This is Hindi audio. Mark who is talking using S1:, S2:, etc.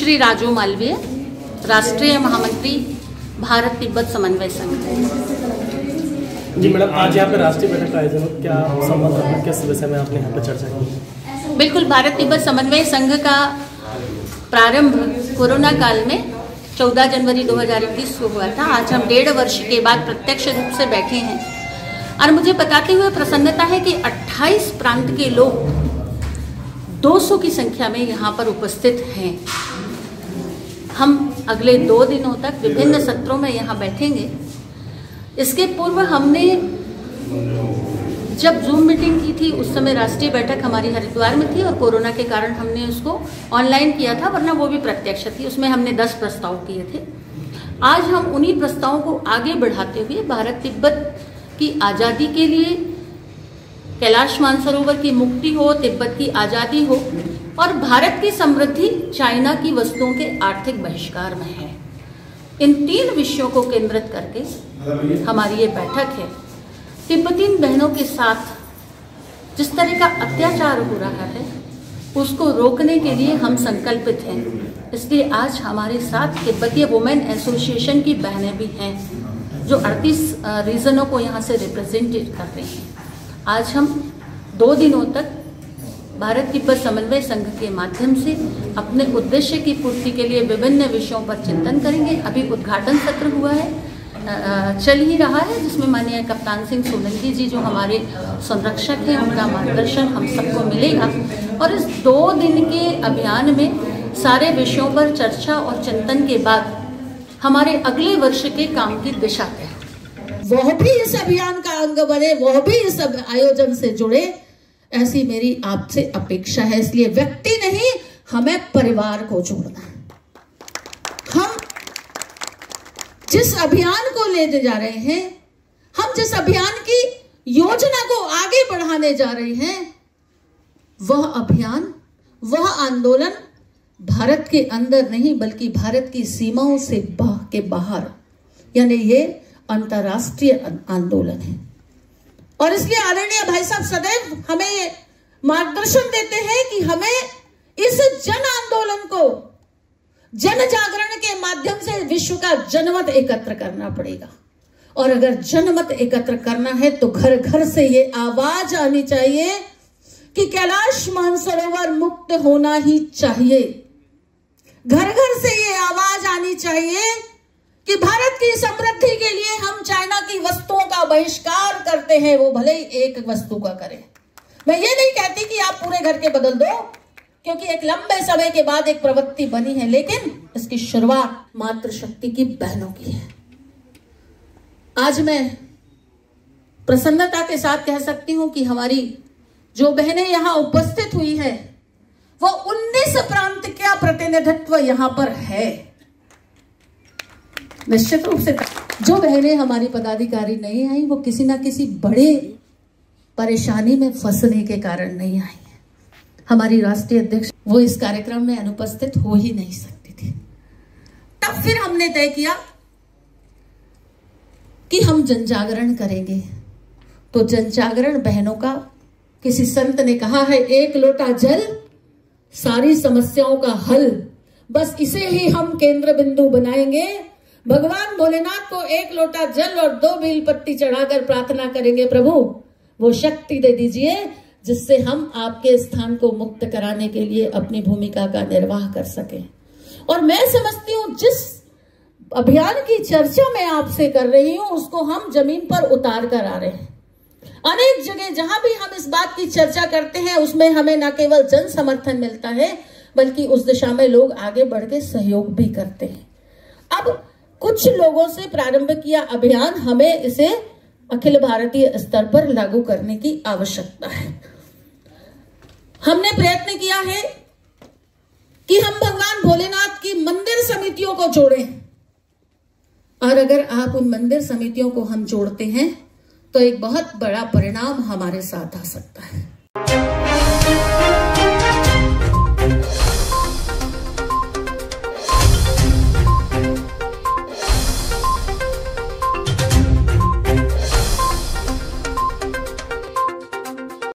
S1: सुश्री राजू मालवीय, राष्ट्रीय महामंत्री भारत तिब्बत समन्वय संघ।
S2: जी मैडम, आज यहाँ पे राष्ट्रीय बैठक का आयोजन, क्या संबंध है, किस विषय में आपने यहाँ पे चर्चा की?
S1: बिल्कुल, भारत तिब्बत समन्वय संघ का प्रारंभ कोरोना काल में 14 जनवरी 2021 को हुआ था। आज हम 1.5 वर्ष के बाद प्रत्यक्ष रूप से बैठे हैं और मुझे बताते हुए प्रसन्नता है कि 28 प्रांत के लोग 200 की संख्या में यहाँ पर उपस्थित हैं। हम अगले 2 दिनों तक विभिन्न सत्रों में यहाँ बैठेंगे। इसके पूर्व हमने जब जूम मीटिंग की थी उस समय राष्ट्रीय बैठक हमारी हरिद्वार में थी और कोरोना के कारण हमने उसको ऑनलाइन किया था, वरना वो भी प्रत्यक्ष थी। उसमें हमने 10 प्रस्ताव किए थे। आज हम उन्हीं प्रस्तावों को आगे बढ़ाते हुए भारत तिब्बत की आज़ादी के लिए, कैलाश मानसरोवर की मुक्ति हो, तिब्बत की आज़ादी हो और भारत की समृद्धि चाइना की वस्तुओं के आर्थिक बहिष्कार में है, इन 3 विषयों को केंद्रित करके हमारी ये बैठक है। तिब्बतीन बहनों के साथ जिस तरह का अत्याचार हो रहा है उसको रोकने के लिए हम संकल्पित हैं। इसलिए आज हमारे साथ तिब्बतीय वुमेन एसोसिएशन की बहनें भी हैं जो 38 रीजनों को यहाँ से रिप्रेजेंटेट कर रही हैं। आज हम 2 दिनों तक भारत तिब्बत समन्वय संघ के माध्यम से अपने उद्देश्य की पूर्ति के लिए विभिन्न विषयों पर चिंतन करेंगे। अभी उद्घाटन सत्र हुआ है, चल ही रहा है, जिसमें माननीय कप्तान सिंह सोलंकी जी जो हमारे संरक्षक हैं उनका मार्गदर्शन हम सबको मिलेगा और इस 2 दिन के अभियान में सारे विषयों पर चर्चा और चिंतन के बाद हमारे अगले वर्ष के काम की दिशा तय,
S3: वह भी इस अभियान का अंग बने, वह भी इस आयोजन से जुड़े, ऐसी मेरी आपसे अपेक्षा है। इसलिए व्यक्ति नहीं, हमें परिवार को जोड़ना है। हम जिस अभियान को ले जा रहे हैं, हम जिस अभियान की योजना को आगे बढ़ाने जा रहे हैं, वह अभियान, वह आंदोलन भारत के अंदर नहीं बल्कि भारत की सीमाओं से के बाहर, यानी ये अंतर्राष्ट्रीय आंदोलन है। और इसलिए आदरणीय भाई साहब सदैव हमें ये मार्गदर्शन देते हैं कि हमें इस जन आंदोलन को जन जागरण के माध्यम से विश्व का जनमत एकत्र करना पड़ेगा। और अगर जनमत एकत्र करना है तो घर घर से ये आवाज आनी चाहिए कि कैलाश मानसरोवर मुक्त होना ही चाहिए। घर घर से ये आवाज आनी चाहिए कि भारत की समृद्धि के लिए हम चाइना की वस्तुओं का बहिष्कार करते हैं, वो भले ही एक वस्तु का करें। मैं ये नहीं कहती कि आप पूरे घर के बदल दो, क्योंकि एक लंबे समय के बाद एक प्रवृत्ति बनी है, लेकिन इसकी शुरुआत मातृशक्ति की बहनों की है। आज मैं प्रसन्नता के साथ कह सकती हूं कि हमारी जो बहनें यहां उपस्थित हुई है वो 19 प्रांत का प्रतिनिधित्व यहां पर है। निश्चित रूप से जो बहनें हमारी पदाधिकारी नहीं आई वो किसी ना किसी बड़े परेशानी में फंसने के कारण नहीं आई है। हमारी राष्ट्रीय अध्यक्ष वो इस कार्यक्रम में अनुपस्थित हो ही नहीं सकती थी। तब फिर हमने तय किया कि हम जनजागरण करेंगे। तो जनजागरण बहनों का, किसी संत ने कहा है, 1 लोटा जल सारी समस्याओं का हल, बस इसे ही हम केंद्र बिंदु बनाएंगे। भगवान भोलेनाथ को 1 लोटा जल और 2 बेल पत्ती चढ़ाकर प्रार्थना करेंगे, प्रभु वो शक्ति दे दीजिए जिससे हम आपके स्थान को मुक्त कराने के लिए अपनी भूमिका का निर्वाह कर सकें। और मैं समझती हूं जिस अभियान की चर्चा मैं आपसे कर रही हूं उसको हम जमीन पर उतार कर आ रहे हैं। अनेक जगह जहां भी हम इस बात की चर्चा करते हैं उसमें हमें न केवल जन समर्थन मिलता है बल्कि उस दिशा में लोग आगे बढ़ के सहयोग भी करते हैं। अब कुछ लोगों से प्रारंभ किया अभियान, हमें इसे अखिल भारतीय स्तर पर लागू करने की आवश्यकता है। हमने प्रयत्न किया है कि हम भगवान भोलेनाथ की मंदिर समितियों को जोड़ें, और अगर आप उन मंदिर समितियों को हम जोड़ते हैं तो एक बहुत बड़ा परिणाम हमारे साथ आ सकता है।